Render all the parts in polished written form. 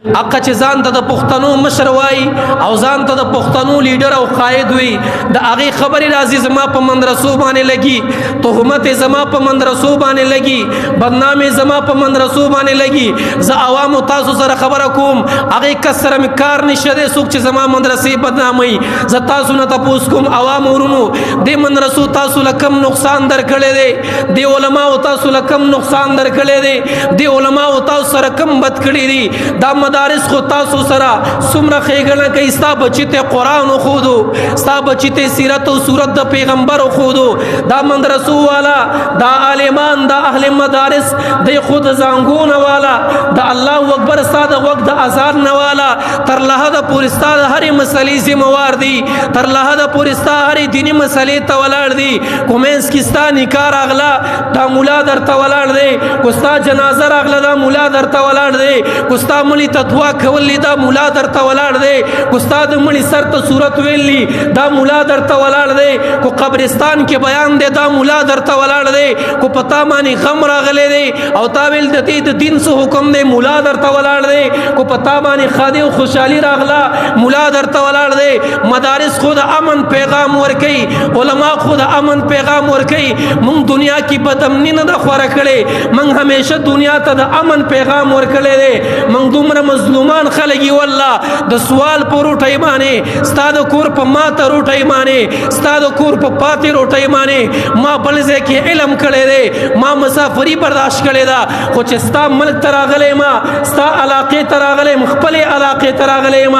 اقا چې ځان ته د پښتنو مشر وای او ځان ته د پښتنو لیډر او قائد وي د هغې خبرې راځي زما په مدرسو باندې لګي، تهمت زما په مدرسو باندې لګي، بدنامي زما په مدرسو باندې لګي. زه عوامو تاسو سره خبره کوم، هغې کس سره مې کار نشته دی څوک چې زما مدرسې بدناموي. زه تاسو نه تپوس کوم عوامو ورونو دې مدرسو تاسو له کم نقصان درکړی دی، دې علماو تاسو له کم نقصان درکړی دی، دې علماو تاسو سره کم بد کړي دي. دا مدارس خو تاسو سره څومره ښېګڼه کوي، ستا بچي ته قرآن وښودو، ستا بچي ته سیرت او صورت د پیغمبر وښودو. دا مدرسو والا، دا عالمان، دا اهل مدارس دی خود زانګونه والا، د الله اکبر ستا د غوږ د اذان نه والا تر لحده پورې ستا د هرې مسلې ذمهوار دي، تر لحده پورې ستا هرې دیني مسلې ته ولاړ دي. کو منځ کې ستا نکاح راغله دا ملا درته ولاړ دی، کو ستا جنازه راغله دا ملا درته ولاړ دی، کو ستا مړي ته دعا کولی دا ملا درته ولاړ دی، کو ستا د مړي سر ته صورت ویلی دا ملا درته ولاړ دی، کو قبرستان کې بیان دی دا ملا درته ولاړ دی، کو پتا باندې غم راغلی دی او تا ویل د دې د دین څه حکم دی ملا درته ولاړ دی، کو پتا باندې ښادي او خوشحالي راغله ملا درته ولاړ دی. مدارس خود امن پیغام ورکوي، علما خود امن پیغام ورکوي. مونږ دنیا کې بدامني نه ده خوره کړې، مونږ همیشه دنیا ته د امن پیغام ورکړی دی. مونږ دومره مظلومان خلک یو الله د سوال په روټۍ باندې، ستا د کور په ماته روټۍ باندې، ستا د کور په پاتې روټۍ باندې ما بل ځای کې علم کړی دی، ما مسافري برداشت کړې ده، خو چې ستا ملک ته راغلی ما، ستا علاقې ته راغلی یم، خپلې علاقې ته راغلی یم،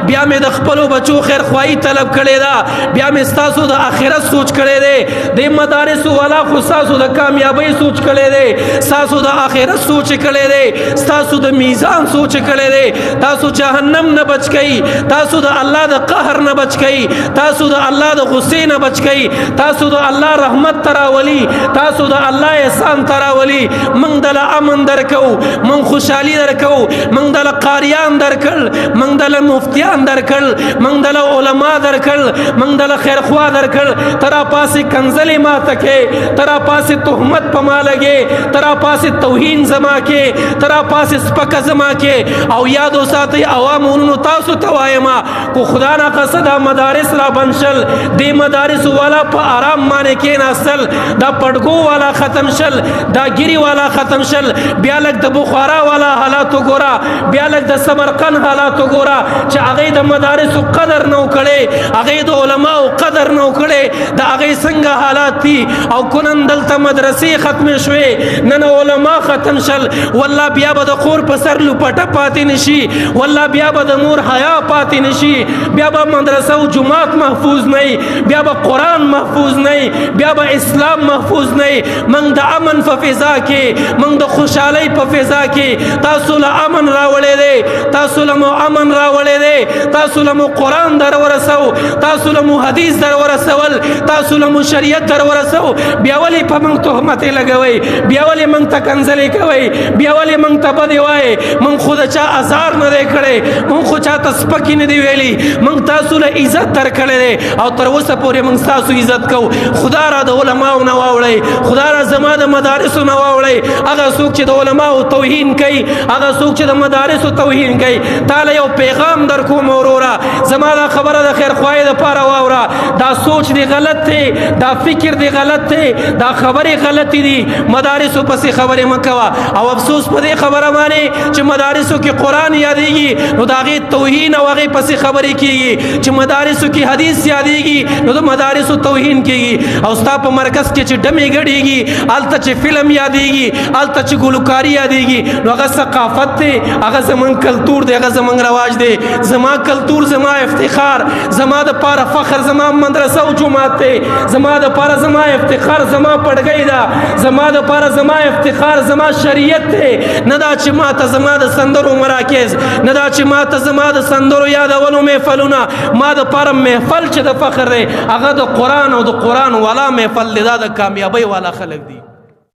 بیا مې د خپلو بچو خیرخواهي طلب کړې ده، بیا مې ستاسو د آخرت سوچ کړی دی. د مدارسو والا خو ستاسو د کامیابۍ سوچ کړی دی، ستاسو د آخرت سوچ کړی دی، ستاسو د میزان سوچ کړی دی. تاسو جهنم نه بچ کئ، تاسو د الله د قهر نه بچ کئ، تاسو د الله د غصې نه بچ کئ، تاسو د الله رحمت تراولي، تاسو د الله احسان تراولي. موږ دله امن درکو، موږ خوشحالي درکو، موږ دله قاریان درکړل، موږ دله مفتیان درکړل، موږ دله علما درکړل، موږ دله خیرخوا درکړل. ترا پاسې کنځلې ماته کې، ترا پاسې تهمت په ما لګې، ترا پاسې توهین زما کې، ترا پاسې سپکه زما کې. او یادو ساتئ عوامو ورونو تاسو ته وایم کو خدا نه قصد مدارس را بند شل، دې مدارسو والا په آرام باندې کېناستل، دا پډګو والا ختم شل، دا ګیري والا ختم شل. بیا لږ د بخارا والا حالات وګوره، بیا لږ د سمرقند حالات وګوره چې هغې د مدارسو قدر نه کړی، هغې د علماو قدر نه کړی، د هغې څنګه حالات دي. او کنن دلته مدرسې ختمې شوې، نن علما ختم شل. والله بیا به د خور په سر لوپټه پاتې نشي، والله بیا به د مور حیا پاتې نشي، بیا به مدرسه او جماعت محفوظ نه، بیا به قرآن محفوظ نه، بیا به اسلام محفوظ نه. موږ د امن په فضا کې، موږ د خوشحالۍ په فضا کې تاسو له امن راوړی دی، تاسو له مو امن راوړی دی، تاسو له مو قرآن در ورسو، تاسو له مو حدیث در ورسول، تاسو له مو شریعت در ورسو. بیا ولې په موږ تهمتې لګوئ، بیا ولې موږ ته کنځلې کوئ، بیا ولې موږ ته بدې وایئ. موږ خو د چا ازار نه دی کړی، موږ خو چاته سپکې نه دی ویلي، موږ تاسو له عزت درکړی دی او تر اوسه پورې موږ ستاسو عزت کوو. خدا را د علماو نه واوړئ، خدا را زما د مدارسو نه واوړئ. هغه څوک چې د علماو توهین کوي، هغه څوک چې د مدارسو توهین کوي، تاله یو پیغام در کوم وروره، زما دا خبره د خیرخواهۍ دپاره واوره. دا سوچ دی غلط دی، دا فکر دی غلط دی، دا خبرې غلطې دي. مدارسو پسې خبرې مه کوه. او افسوس په دې خبره باندې چې مدارسو کې قرآن یادېږي نو د هغې توهین او هغې پسې خبرې کېږي، چې مدارسو کې حدیث یادېږي نو د مدارسو توهین کېږي. او ستا په مرکز کې چې ډمې ګډېږي، هلته چې فلم یادېږي، هلته چې ګلوکاري یادېږي، نو هغه ثقافت دی، هغه زموږ کلتور دی، هغه زموږ رواج دی. زما کلتور زما افتخار، زما دپاره فخر زما مدرسه او جومات دی، زما دپاره زما افتخار زما پډګۍ ده، زما دپاره زما افتخار زما شریعت دی. نه دا چې ما ته زما د سندرو مراکز، نه دا چې ما ته زما د سندرو یادولو محفلونه، ما دپاره محفل چې د فخر دی هغه د قرآن او د قرآن والا محفل دی، دا د کامیابۍ والا خلک دي.